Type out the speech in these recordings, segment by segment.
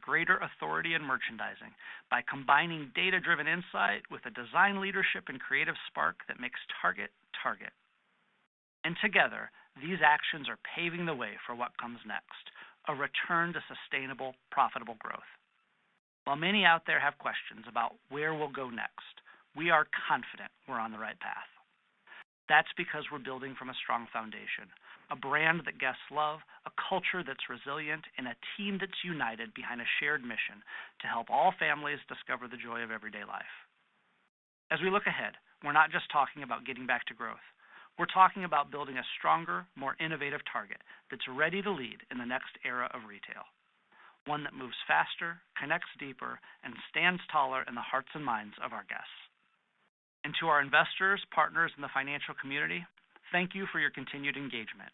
greater authority in merchandising by combining data-driven insight with a design leadership and creative spark that makes Target, Target. And together, these actions are paving the way for what comes next, a return to sustainable, profitable growth. While many out there have questions about where we'll go next, we are confident we're on the right path. That's because we're building from a strong foundation, a brand that guests love, a culture that's resilient, and a team that's united behind a shared mission to help all families discover the joy of everyday life. As we look ahead, we're not just talking about getting back to growth. We're talking about building a stronger, more innovative Target that's ready to lead in the next era of retail, one that moves faster, connects deeper, and stands taller in the hearts and minds of our guests. And to our investors, partners, and the financial community, thank you for your continued engagement.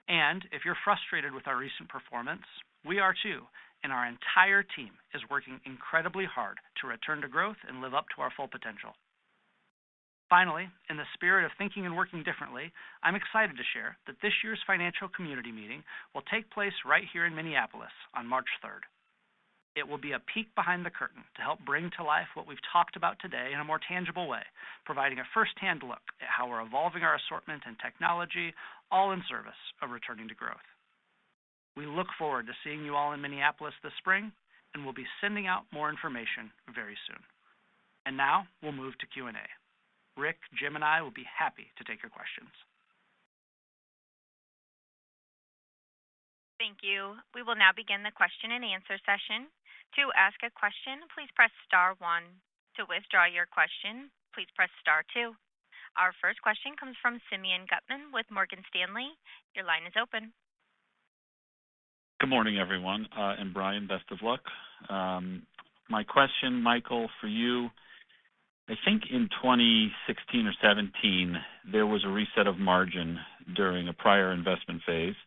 And if you're frustrated with our recent performance, we are too, and our entire team is working incredibly hard to return to growth and live up to our full potential. Finally, in the spirit of thinking and working differently, I'm excited to share that this year's financial community meeting will take place right here in Minneapolis on March 3rd. It will be a peek behind the curtain to help bring to life what we've talked about today in a more tangible way, providing a first-hand look at how we're evolving our assortment and technology, all in service of returning to growth. We look forward to seeing you all in Minneapolis this spring, and we'll be sending out more information very soon. And now we'll move to Q&A. Rick, Jim, and I will be happy to take your questions. Thank you. We will now begin the question and answer session. To ask a question, please press *1. To withdraw your question, please press *2. Our first question comes from Simeon Gutman with Morgan Stanley. Your line is open. Good morning, everyone. And Brian, best of luck. My question, Michael, for you, I think in 2016 or 17, there was a reset of margin during a prior investment phase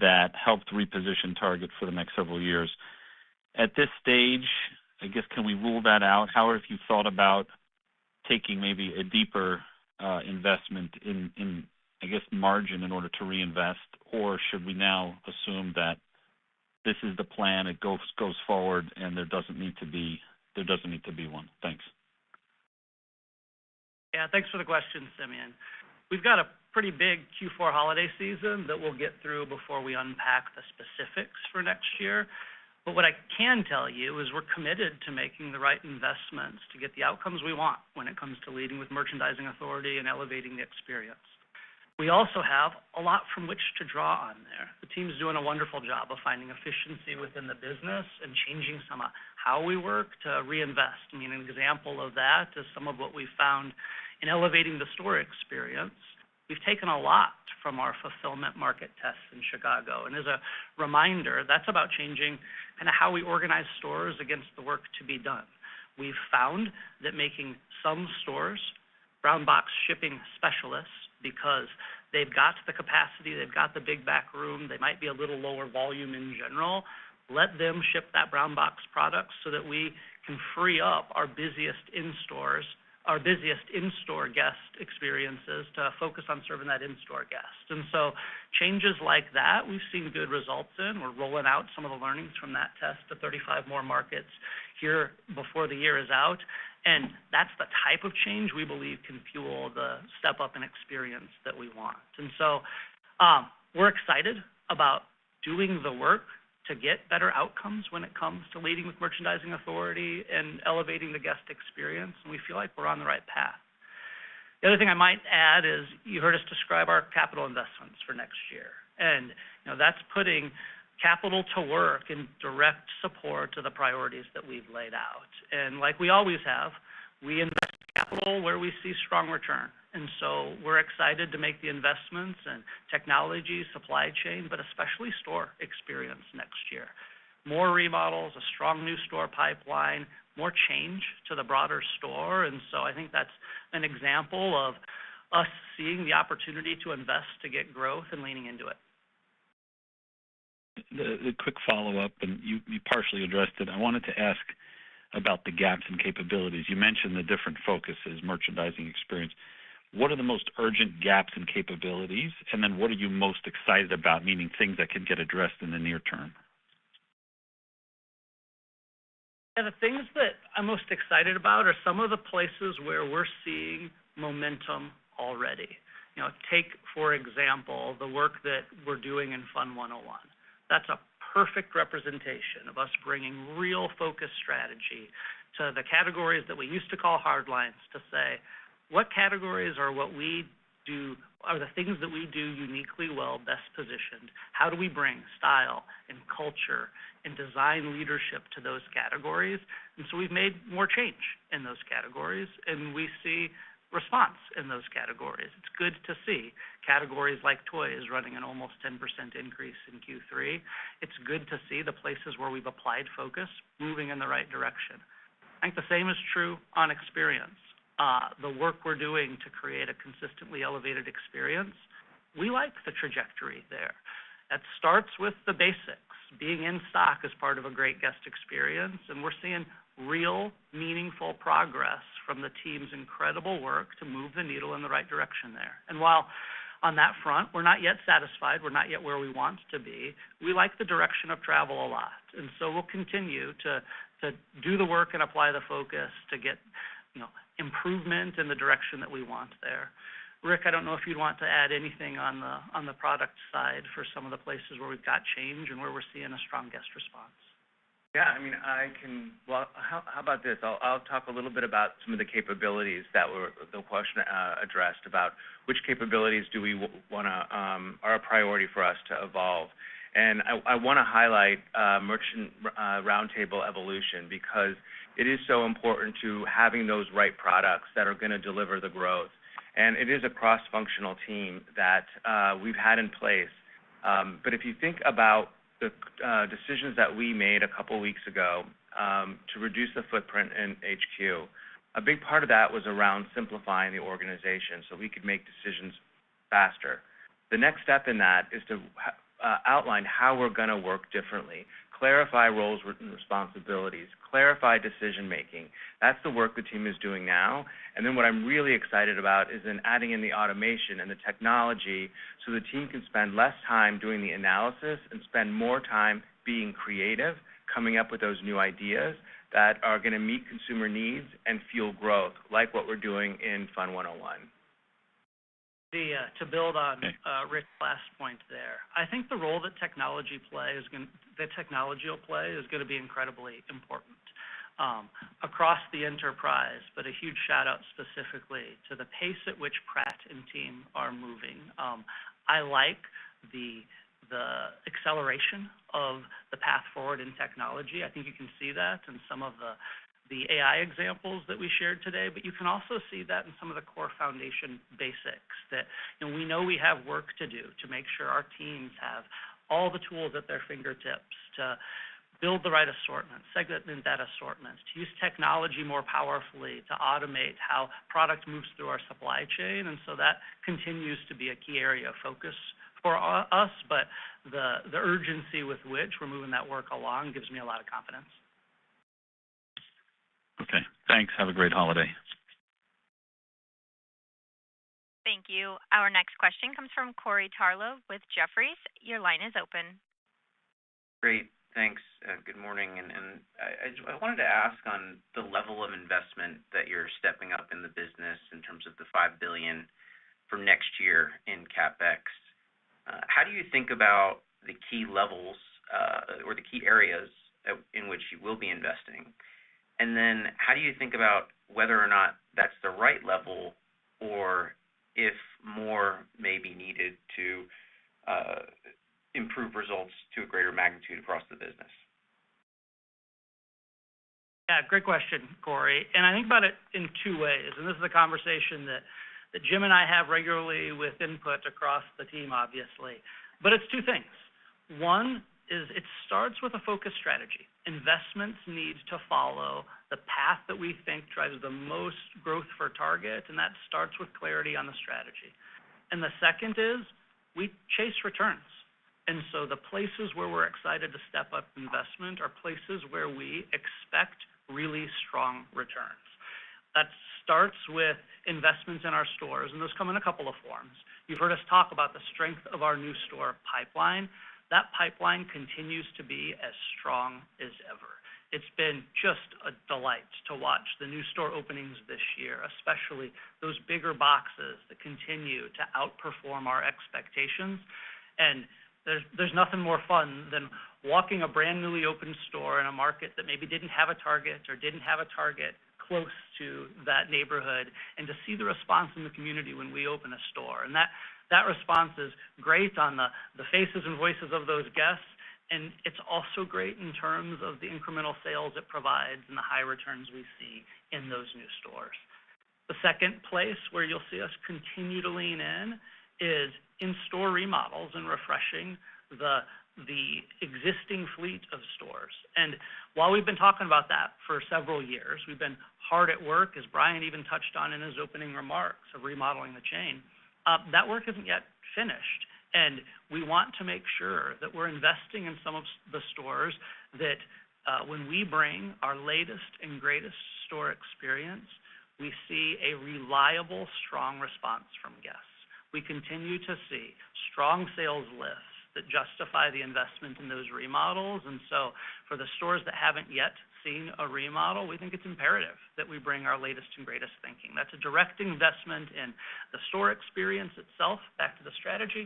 that helped reposition Target for the next several years. At this stage, I guess, can we rule that out? How have you thought about taking maybe a deeper investment in, I guess, margin in order to reinvest? Or should we now assume that this is the plan, it goes forward, and there doesn't need to be one? Thanks. Yeah, thanks for the question, Simeon. We've got a pretty big Q4 holiday season that we'll get through before we unpack the specifics for next year. But what I can tell you is we're committed to making the right investments to get the outcomes we want when it comes to leading with merchandising authority and elevating the experience. We also have a lot from which to draw on there. The team's doing a wonderful job of finding efficiency within the business and changing some of how we work to reinvest. I mean, an example of that is some of what we found in elevating the store experience. We've taken a lot from our fulfillment market tests in Chicago. And as a reminder, that's about changing kind of how we organize stores against the work to be done. We've found that making some stores brown box shipping specialists, because they've got the capacity, they've got the big back room, they might be a little lower volume in general, let them ship that brown box product so that we can free up our busiest in-store guest experiences to focus on serving that in-store guest. And so changes like that, we've seen good results in. We're rolling out some of the learnings from that test to 35 more markets here before the year is out. And that's the type of change we believe can fuel the step up in experience that we want. And so we're excited about doing the work to get better outcomes when it comes to leading with merchandising authority and elevating the guest experience, and we feel like we're on the right path. The other thing I might add is you heard us describe our capital investments for next year, and that's putting capital to work in direct support to the priorities that we've laid out. And like we always have, we invest capital where we see strong return. And so we're excited to make the investments in technology, supply chain, but especially store experience next year. More remodels, a strong new store pipeline, more change to the broader store. And so I think that's an example of us seeing the opportunity to invest to get growth and leaning into it. The quick follow-up, and you partially addressed it. I wanted to ask about the gaps and capabilities. You mentioned the different focuses, merchandising experience. What are the most urgent gaps and capabilities? And then what are you most excited about, meaning things that can get addressed in the near term? Yeah, the things that I'm most excited about are some of the places where we're seeing momentum already. You know, take, for example, the work that we're doing in Fund 101. That's a perfect representation of us bringing real focus strategy to the categories that we used to call hard lines, to say, what categories are what we do, are the things that we do uniquely well, best positioned? How do we bring style and culture and design leadership to those categories? And so we've made more change in those categories, and we see response in those categories. It's good to see categories like toys running an almost 10% increase in Q3. It's good to see the places where we've applied focus moving in the right direction. I think the same is true on experience. The work we're doing to create a consistently elevated experience, we like the trajectory there. That starts with the basics. Being in stock is part of a great guest experience, and we're seeing real, meaningful progress from the team's incredible work to move the needle in the right direction there. And while on that front, we're not yet satisfied, we're not yet where we want to be, we like the direction of travel a lot. And so we'll continue to do the work and apply the focus to get, improvement in the direction that we want there. Rick, I don't know if you'd want to add anything on the product side for some of the places where we've got change and where we're seeing a strong guest response. Yeah, I mean, I can. Well, how about this? I'll talk a little bit about some of the capabilities that the question addressed about which capabilities do we want to are a priority for us to evolve. And I want to highlight Merchant Roundtable evolution, because it is so important to having those right products that are going to deliver the growth. And it is a cross-functional team that we've had in place. But if you think about the decisions that we made a couple weeks ago to reduce the footprint in HQ, a big part of that was around simplifying the organization so we could make decisions faster. The next step in that is to outline how we're going to work differently, clarify roles and responsibilities, clarify decision-making. That's the work the team is doing now. And then what I'm really excited about is then adding in the automation and the technology so the team can spend less time doing the analysis and spend more time being creative, coming up with those new ideas that are going to meet consumer needs and fuel growth, like what we're doing in Fund 101. To build on Rick's last point there, I think the role that technology will play is going to be incredibly important across the enterprise. But a huge shout out specifically to the pace at which Pratt and team are moving. I like the acceleration of the path forward in technology. I think you can see that in some of the AI examples that we shared today, but you can also see that in some of the core foundation basics that we know we have work to do to make sure our teams have all the tools at their fingertips to build the right assortment, segment that assortment, to use technology more powerfully to automate how product moves through our supply chain. And so that continues to be a key area of focus for us, but the urgency with which we're moving that work along gives me a lot of confidence. Okay, thanks. Have a great holiday. Thank you. Our next question comes from Corey Tarlow with Jefferies. Your line is open. Great, thanks. Good morning. And I wanted to ask on the level of investment that you're stepping up in the business in terms of the $5 billion for next year in CapEx. How do you think about the key levels or the key areas in which you will be investing? And then how do you think about whether or not that's the right level or if more may be needed to improve results to a greater magnitude across the business? Yeah, great question, Corey. And I think about it in two ways. And this is a conversation that Jim and I have regularly with input across the team, obviously. But it's two things. One is it starts with a focused strategy. Investments need to follow the path that we think drives the most growth for Target, and that starts with clarity on the strategy. And the second is we chase returns. And so the places where we're excited to step up investment are places where we expect really strong returns. That starts with investments in our stores, and those come in a couple of forms. You've heard us talk about the strength of our new store pipeline. That pipeline continues to be as strong as ever. It's been just a delight to watch the new store openings this year, especially those bigger boxes that continue to outperform our expectations. And there's nothing more fun than walking a brand newly opened store in a market that maybe didn't have a Target or didn't have a Target close to that neighborhood, and to see the response in the community when we open a store. And that response is great on the faces and voices of those guests, and it's also great in terms of the incremental sales it provides and the high returns we see in those new stores. The second place where you'll see us continue to lean in is in-store remodels and refreshing the existing fleet of stores. And while we've been talking about that for several years, we've been hard at work, as Brian even touched on in his opening remarks, of remodeling the chain. That work isn't yet finished, and we want to make sure that we're investing in some of the stores that when we bring our latest and greatest store experience, we see a reliable, strong response from guests. We continue to see strong sales lifts that justify the investment in those remodels. And so for the stores that haven't yet seen a remodel, we think it's imperative that we bring our latest and greatest thinking. That's a direct investment in the store experience itself, back to the strategy,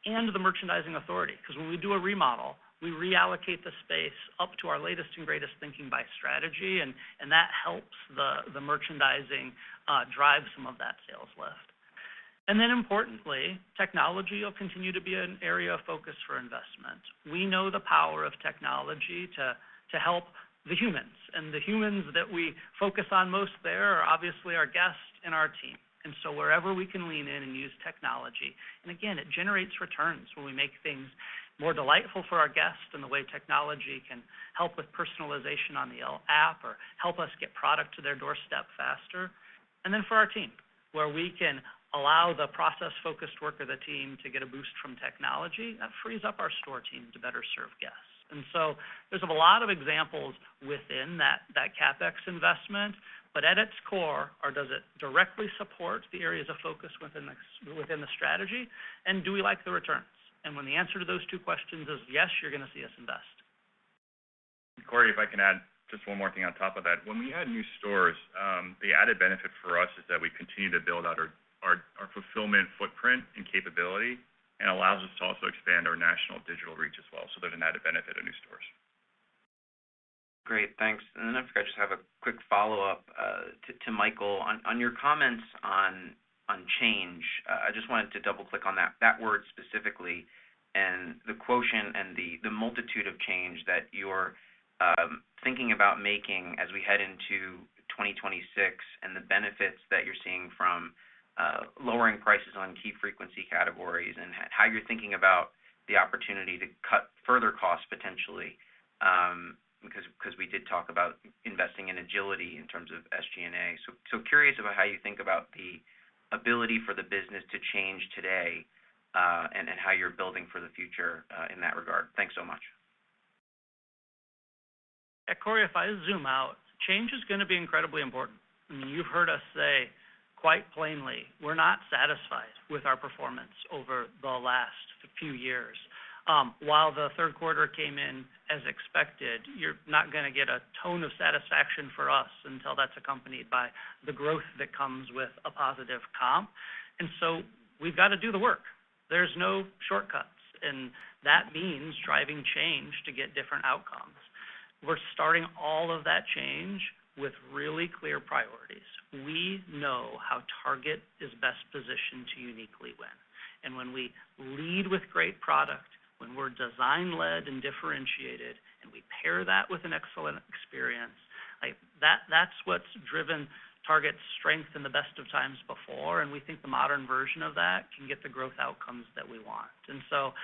and the merchandising authority. Because when we do a remodel, we reallocate the space up to our latest and greatest thinking by strategy, and that helps the merchandising drive some of that sales lift. And then importantly, technology will continue to be an area of focus for investment. We know the power of technology to help the humans, and the humans that we focus on most there are obviously our guests and our team. And so wherever we can lean in and use technology, and again, it generates returns when we make things more delightful for our guests, and the way technology can help with personalization on the app or help us get product to their doorstep faster. And then for our team, where we can allow the process-focused work of the team to get a boost from technology, that frees up our store team to better serve guests. And so there's a lot of examples within that CapEx investment, but at its core, or does it directly support the areas of focus within the strategy, and do we like the returns? And when the answer to those two questions is yes, you're going to see us invest. Corey, if I can add just one more thing on top of that. When we add new stores, the added benefit for us is that we continue to build out our fulfillment footprint and capability, and allows us to also expand our national digital reach as well. So there's an added benefit of new stores. Great, thanks. And then if I just have a quick follow-up to Michael on your comments on change. I just wanted to double click on that word specifically, and the quotient and the multitude of change that you're thinking about making as we head into 2026, and the benefits that you're seeing from lowering prices on key frequency categories, and how you're thinking about the opportunity to cut further costs potentially, because we did talk about investing in agility in terms of SG&A. So curious about how you think about the ability for the business to change today, and how you're building for the future in that regard. Thanks so much. Yeah, Corey, if I zoom out, change is going to be incredibly important. I mean, you've heard us say quite plainly, we're not satisfied with our performance over the last few years. While the third quarter came in as expected, you're not going to get a tone of satisfaction for us until that's accompanied by the growth that comes with a positive comp. And so we've got to do the work. There's no shortcuts, and that means driving change to get different outcomes. We're starting all of that change with really clear priorities. We know how Target is best positioned to uniquely win. And when we lead with great product, when we're design-led and differentiated, and we pair that with an excellent experience, that's what's driven Target's strength in the best of times before, and we think the modern version of that can get the growth outcomes that we want. And so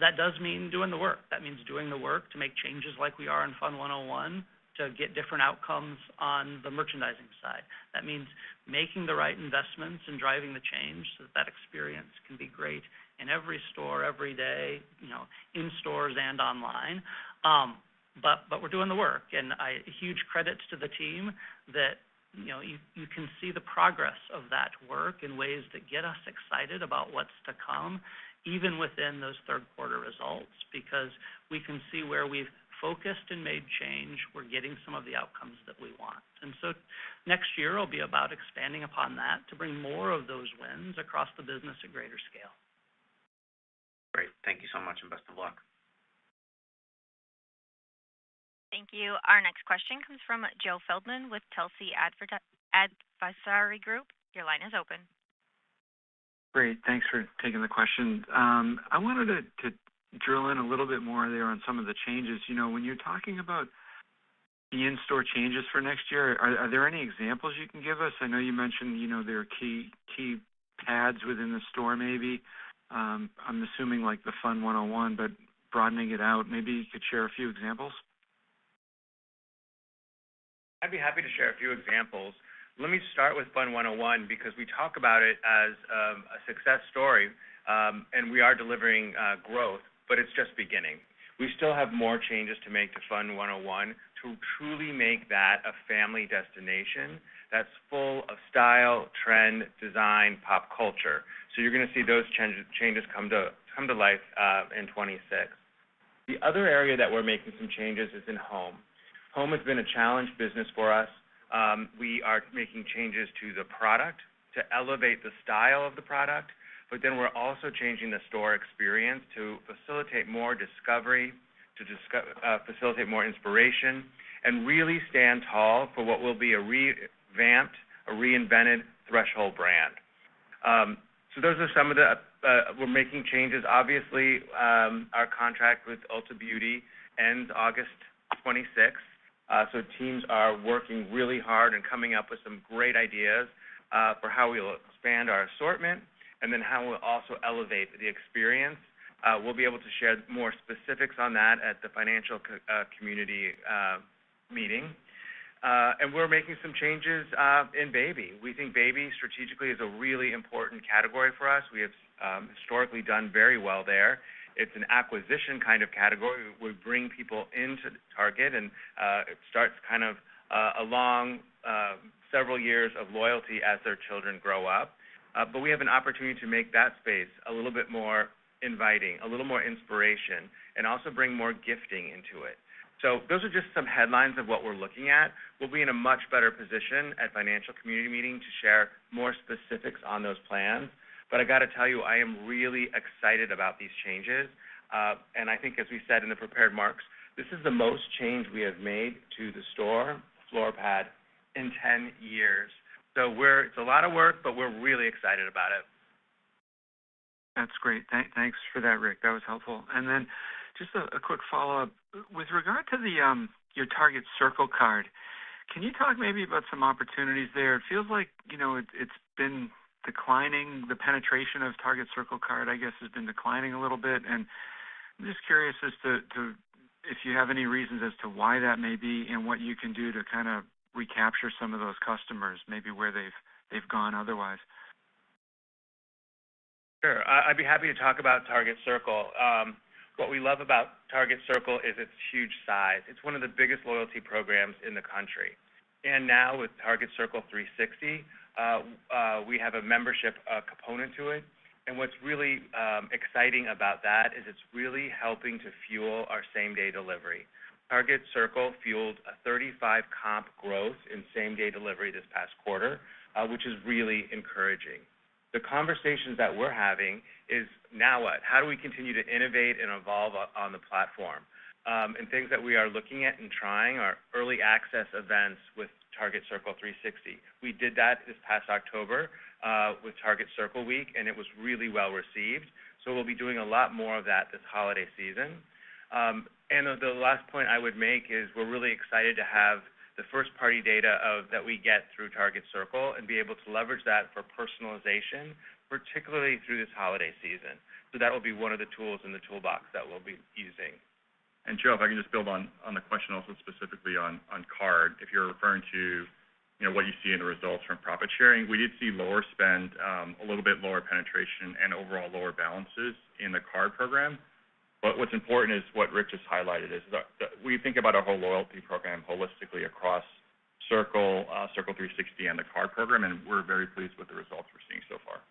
that does mean doing the work. That means doing the work to make changes like we are in Fun 101, to get different outcomes on the merchandising side. That means making the right investments and driving the change so that experience can be great in every store, every day, in stores and online. But we're doing the work, and huge credits to the team that you can see the progress of that work in ways that get us excited about what's to come, even within those third quarter results, because we can see where we've focused and made change, we're getting some of the outcomes that we want. And so next year will be about expanding upon that to bring more of those wins across the business at greater scale. Great. Thank you so much, and best of luck. Thank you. Our next question comes from Joe Feldman with Telsey Advisory Group. Your line is open. Great. Thanks for taking the question. I wanted to drill in a little bit more there on some of the changes. You know, when you're talking about the in-store changes for next year, are there any examples you can give us? I know you mentioned, you know, there are key pads within the store maybe. I'm assuming like the Fun 101, but broadening it out, maybe you could share a few examples? I'd be happy to share a few examples. Let me start with Fun 101 because we talk about it as a success story, and we are delivering growth, but it's just beginning. We still have more changes to make to Fun 101 to truly make that a family destination that's full of style, trend, design, pop culture. So you're going to see those changes come to life in 26. The other area that we're making some changes is in home. Home has been a challenge business for us. We are making changes to the product to elevate the style of the product, but then we're also changing the store experience to facilitate more discovery, to facilitate more inspiration, and really stand tall for what will be a revamped, a reinvented Threshold brand. So those are some of the, we're making changes. Obviously, our contract with Ulta Beauty ends August 26th. So teams are working really hard and coming up with some great ideas for how we'll expand our assortment and then how we'll also elevate the experience. We'll be able to share more specifics on that at the financial community meeting. And we're making some changes in baby. We think baby strategically is a really important category for us. We have historically done very well there. It's an acquisition kind of category. We bring people into Target, and it starts kind of a long several years of loyalty as their children grow up. But we have an opportunity to make that space a little bit more inviting, a little more inspiration, and also bring more gifting into it. So those are just some headlines of what we're looking at. We'll be in a much better position at financial community meeting to share more specifics on those plans. But I got to tell you, I am really excited about these changes. And I think, as we said in the prepared remarks, this is the most change we have made to the store floor pad in 10 years. So it's a lot of work, but we're really excited about it. That's great. Thanks for that, Rick. That was helpful. And then just a quick follow-up. With regard to the your Target Circle card, can you talk maybe about some opportunities there? It feels like, you know, it's been declining. The penetration of Target Circle card, I guess, has been declining a little bit. And I'm just curious as to if you have any reasons as to why that may be and what you can do to kind of recapture some of those customers, maybe where they've gone otherwise. Sure. I'd be happy to talk about Target Circle. What we love about Target Circle is its huge size. It's one of the biggest loyalty programs in the country. And now with Target Circle 360, we have a membership component to it. And what's really exciting about that is it's really helping to fuel our same-day delivery. Target Circle fueled a 35 comp growth in same-day delivery this past quarter, which is really encouraging. The conversations that we're having is, now what? How do we continue to innovate and evolve on the platform? And things that we are looking at and trying are early access events with Target Circle 360. We did that this past October with Target Circle Week, and it was really well received. So we'll be doing a lot more of that this holiday season. And the last point I would make is we're really excited to have the first-party data that we get through Target Circle and be able to leverage that for personalization, particularly through this holiday season. So that will be one of the tools in the toolbox that we'll be using. And Joe, if I can just build on the question also specifically on card, if you're referring to, you know, what you see in the results from profit sharing, we did see lower spend, a little bit lower penetration, and overall lower balances in the card program. But what's important is what Rick just highlighted is that we think about our whole loyalty program holistically across Circle, Circle 360, and the card program, and we're very pleased with the results we're seeing so far.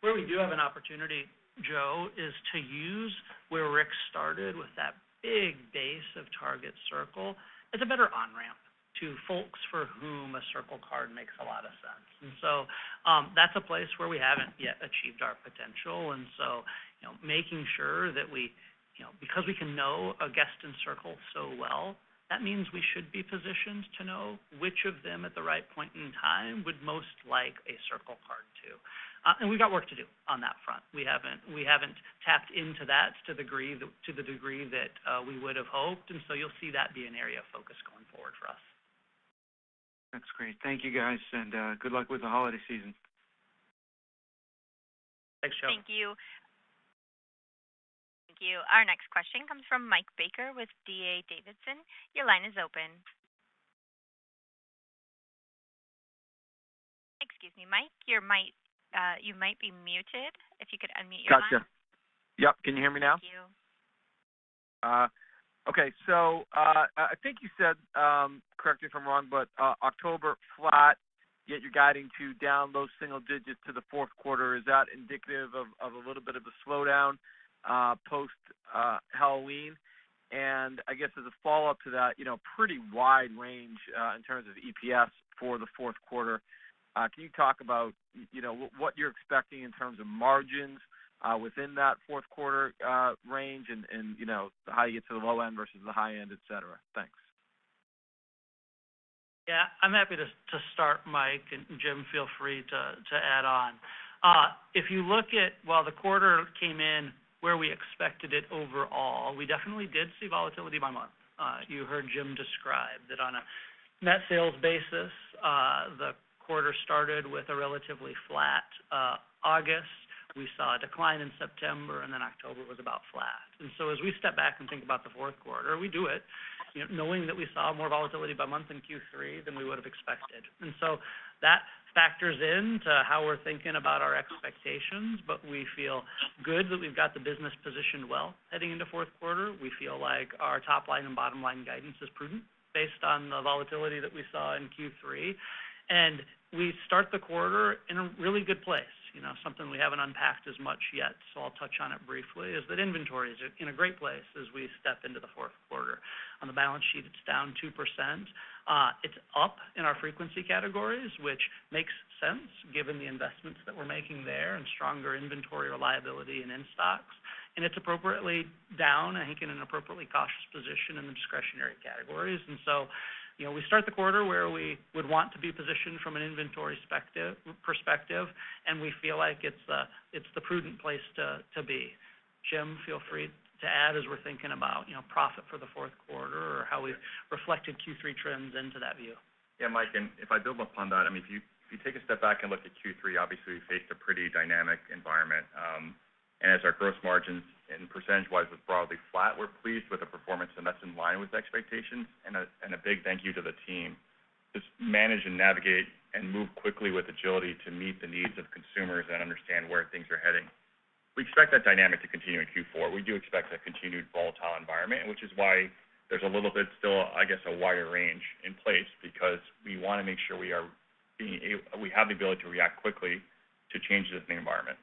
Where we do have an opportunity, Joe, is to use where Rick started with that big base of Target Circle as a better on-ramp to folks for whom a Circle card makes a lot of sense. And so that's a place where we haven't yet achieved our potential. And so, making sure that we, because we can know a guest in Circle so well, that means we should be positioned to know which of them at the right point in time would most like a Circle card too. And we've got work to do on that front. We haven't tapped into that to the degree that we would have hoped, and so you'll see that be an area of focus going forward for us. That's great. Thank you, guys, and good luck with the holiday season. Thanks, Joe. Thank you. Thank you. Our next question comes from Mike Baker with D.A. Davidson. Your line is open. Excuse me, Mike. You might be muted. If you could unmute your line. Gotcha. Yep. Can you hear me now? Thank you. Okay. So I think you said, correct me if I'm wrong, but October flat, yet you're guiding to down low single digits to the fourth quarter. Is that indicative of a little bit of a slowdown post Halloween? And I guess as a follow-up to that, pretty wide range in terms of EPS for the fourth quarter. Can you talk about, what you're expecting in terms of margins within that fourth quarter range and how you get to the low end versus the high end, et cetera? Thanks. Yeah, I'm happy to start, Mike, and Jim, feel free to add on. If you look at, the quarter came in where we expected it overall, we definitely did see volatility by month. You heard Jim describe that on a net sales basis, the quarter started with a relatively flat August. We saw a decline in September, and then October was about flat. And so as we step back and think about the fourth quarter, we do it, knowing that we saw more volatility by month in Q3 than we would have expected. And so that factors into how we're thinking about our expectations, but we feel good that we've got the business positioned well heading into fourth quarter. We feel like our top line and bottom line guidance is prudent based on the volatility that we saw in Q3. And we start the quarter in a really good place. Something we haven't unpacked as much yet, so I'll touch on it briefly, is that inventory is in a great place as we step into the fourth quarter. On the balance sheet, it's down 2%. It's up in our frequency categories, which makes sense given the investments that we're making there and stronger inventory reliability and in-stocks. And it's appropriately down, I think, in an appropriately cautious position in the discretionary categories. And so, we start the quarter where we would want to be positioned from an inventory perspective, and we feel like it's the prudent place to be. Jim, feel free to add as we're thinking about, profit for the fourth quarter or how we've reflected Q3 trends into that view. Yeah, Mike, and if I build upon that, if you take a step back and look at Q3, obviously we faced a pretty dynamic environment. And as our gross margins and percentage-wise was broadly flat, we're pleased with the performance, and that's in line with expectations. And a big thank you to the team. Just manage and navigate and move quickly with agility to meet the needs of consumers and understand where things are heading. We expect that dynamic to continue in Q4. We do expect a continued volatile environment, which is why there's a little bit still, I guess, a wider range in place, because we want to make sure we have the ability to react quickly to changes in the environment.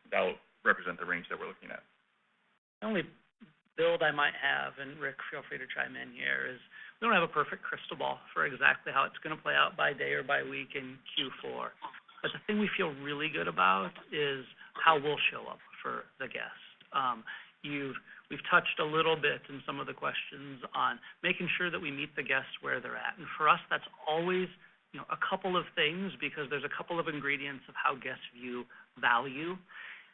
That will represent the range that we're looking at. The only build I might have, and Rick, feel free to chime in here, is we don't have a perfect crystal ball for exactly how it's going to play out by day or by week in Q4. But the thing we feel really good about is how we'll show up for the guest. We've touched a little bit in some of the questions on making sure that we meet the guests where they're at. And for us, that's always, a couple of things, because there's a couple of ingredients of how guests view value.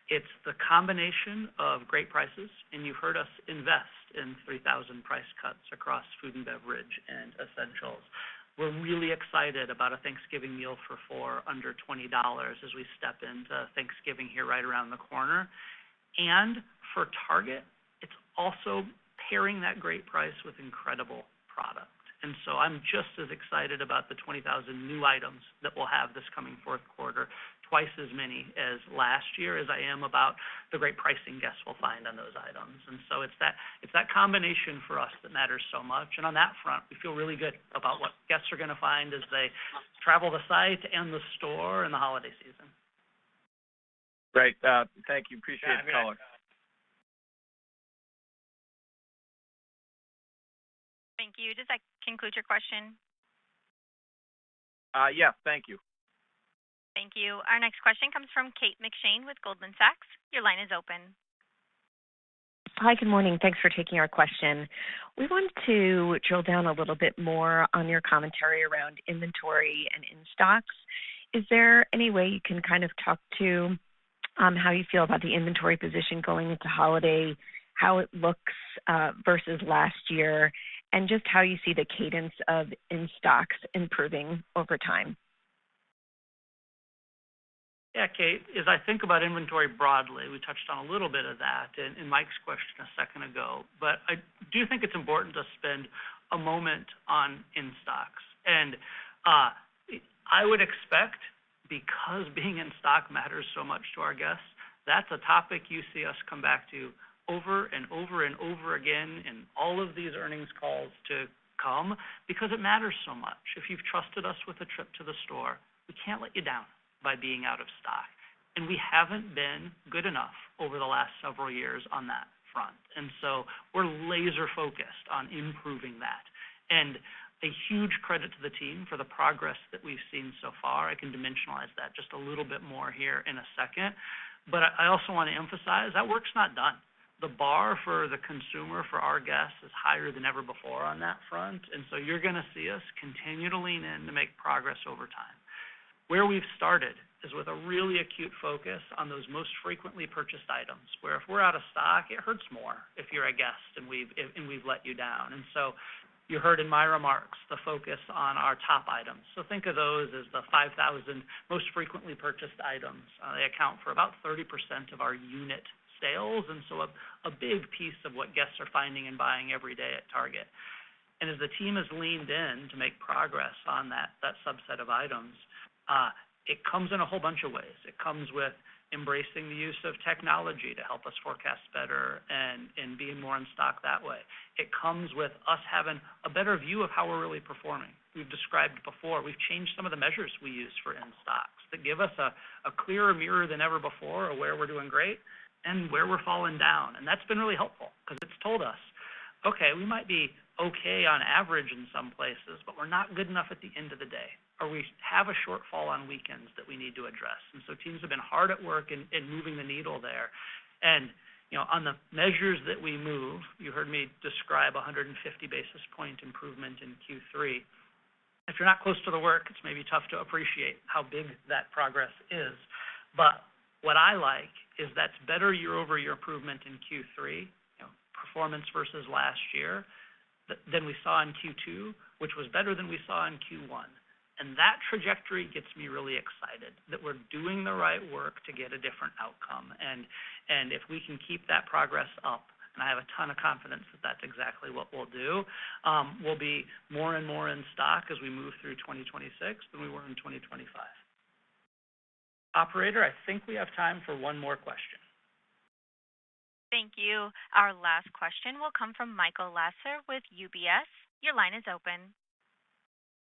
It's the combination of great prices, and you've heard us invest in 3,000 price cuts across food and beverage and essentials. We're really excited about a Thanksgiving meal for $4 under $20 as we step into Thanksgiving here right around the corner. And for Target, it's also pairing that great price with incredible product. And so I'm just as excited about the 20,000 new items that we'll have this coming fourth quarter, twice as many as last year, as I am about the great pricing guests will find on those items. And so it's that combination for us that matters so much. And on that front, we feel really good about what guests are going to find as they travel the site and the store in the holiday season. Great. Thank you. Appreciate the color. Thank you. Does that conclude your question? Yes, thank you. Thank you. Our next question comes from Kate McShane with Goldman Sachs. Your line is open. Hi, good morning. Thanks for taking our question. We wanted to drill down a little bit more on your commentary around inventory and in-stocks. Is there any way you can kind of talk to how you feel about the inventory position going into holiday, how it looks versus last year, and just how you see the cadence of in-stocks improving over time? Yeah, Kate, as I think about inventory broadly, we touched on a little bit of that in Mike's question a second ago, but I do think it's important to spend a moment on in-stocks. And I would expect, because being in stock matters so much to our guests, that's a topic you see us come back to over and over and over again in all of these earnings calls to come, because it matters so much. If you've trusted us with a trip to the store, we can't let you down by being out of stock. And we haven't been good enough over the last several years on that front. And so we're laser focused on improving that. And a huge credit to the team for the progress that we've seen so far. I can dimensionalize that just a little bit more here in a second. But I also want to emphasize that work's not done. The bar for the consumer, for our guests, is higher than ever before on that front. And so you're going to see us continue to lean in to make progress over time. Where we've started is with a really acute focus on those most frequently purchased items, where if we're out of stock, it hurts more if you're a guest and we've let you down. And so you heard in my remarks the focus on our top items. So think of those as the 5,000 most frequently purchased items. They account for about 30% of our unit sales, and so a big piece of what guests are finding and buying every day at Target. And as the team has leaned in to make progress on that subset of items, it comes in a whole bunch of ways. It comes with embracing the use of technology to help us forecast better and being more in stock that way. It comes with us having a better view of how we're really performing. We've described before, we've changed some of the measures we use for in-stocks that give us a clearer mirror than ever before of where we're doing great and where we're falling down. And that's been really helpful because it's told us, okay, we might be okay on average in some places, but we're not good enough at the end of the day, or we have a shortfall on weekends that we need to address. And so teams have been hard at work in moving the needle there. And, you know, on the measures that we move, you heard me describe 150 basis point improvement in Q3. If you're not close to the work, it's maybe tough to appreciate how big that progress is. But what I like is that's better year-over-year improvement in Q3, performance versus last year, than we saw in Q2, which was better than we saw in Q1. And that trajectory gets me really excited that we're doing the right work to get a different outcome. And if we can keep that progress up, and I have a ton of confidence that that's exactly what we'll do, we'll be more and more in stock as we move through 2026 than we were in 2025. Operator, I think we have time for one more question. Thank you. Our last question will come from Michael Lasser with UBS. Your line is open.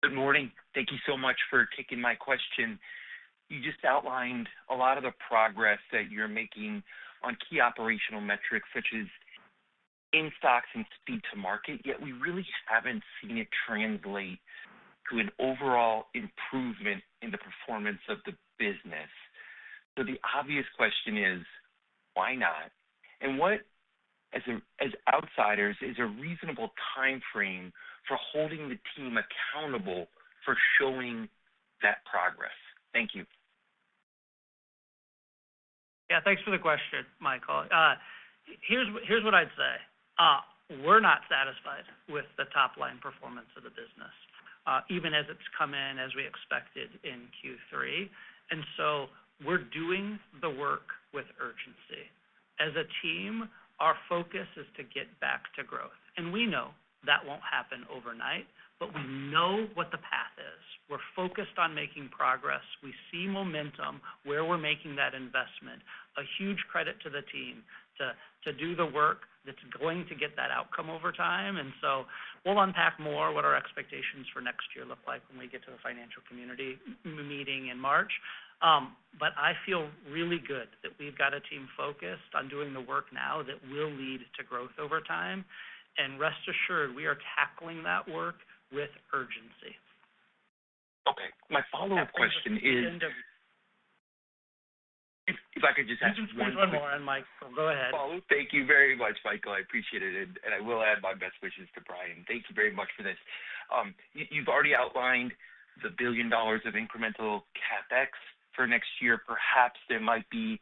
Good morning. Thank you so much for taking my question. You just outlined a lot of the progress that you're making on key operational metrics such as in-stocks and speed to market, yet we really haven't seen it translate to an overall improvement in the performance of the business. So the obvious question is, why not? And what, as outsiders, is a reasonable time frame for holding the team accountable for showing that progress? Thank you. Yeah, thanks for the question, Michael. Here's what I'd say. We're not satisfied with the top-line performance of the business, even as it's come in as we expected in Q3. And so we're doing the work with urgency. As a team, our focus is to get back to growth. And we know that won't happen overnight, but we know what the path is. We're focused on making progress. We see momentum where we're making that investment. A huge credit to the team to do the work that's going to get that outcome over time. And so we'll unpack more what our expectations for next year look like when we get to the financial community meeting in March. But I feel really good that we've got a team focused on doing the work now that will lead to growth over time. And rest assured, we are tackling that work with urgency. Okay. My follow-up question is, if I could just ask you can one squeeze one more, and Michael, go ahead. follow. Thank you very much, Michael. I appreciate it, and I will add my best wishes to Brian. Thank you very much for this. You've already outlined the $1 billion of incremental CapEx for next year. Perhaps there might be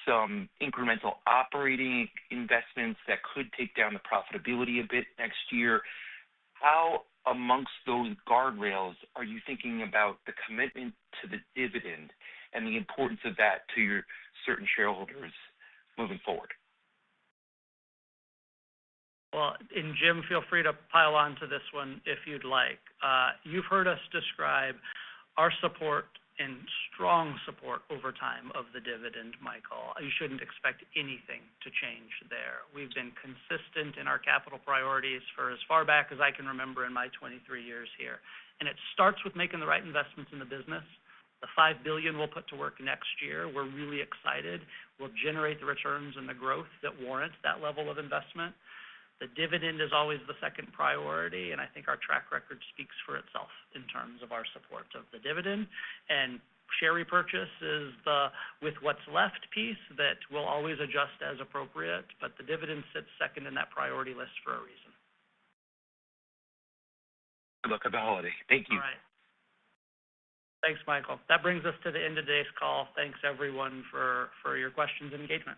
some incremental operating investments that could take down the profitability a bit next year. How, amongst those guardrails, are you thinking about the commitment to the dividend and the importance of that to your certain shareholders moving forward? Well, and Jim, feel free to pile on to this one if you'd like. You've heard us describe our support and strong support over time of the dividend, Michael. You shouldn't expect anything to change there. We've been consistent in our capital priorities for as far back as I can remember in my 23 years here. And it starts with making the right investments in the business. The $5 billion we'll put to work next year, we're really excited. We'll generate the returns and the growth that warrant that level of investment. The dividend is always the second priority, and I think our track record speaks for itself in terms of our support of the dividend. And share repurchase is the with what's left piece that we'll always adjust as appropriate, but the dividend sits second in that priority list for a reason. Good luck on the holiday. Thank you. All right. Thanks, Michael. That brings us to the end of today's call. Thanks, everyone, for your questions and engagement.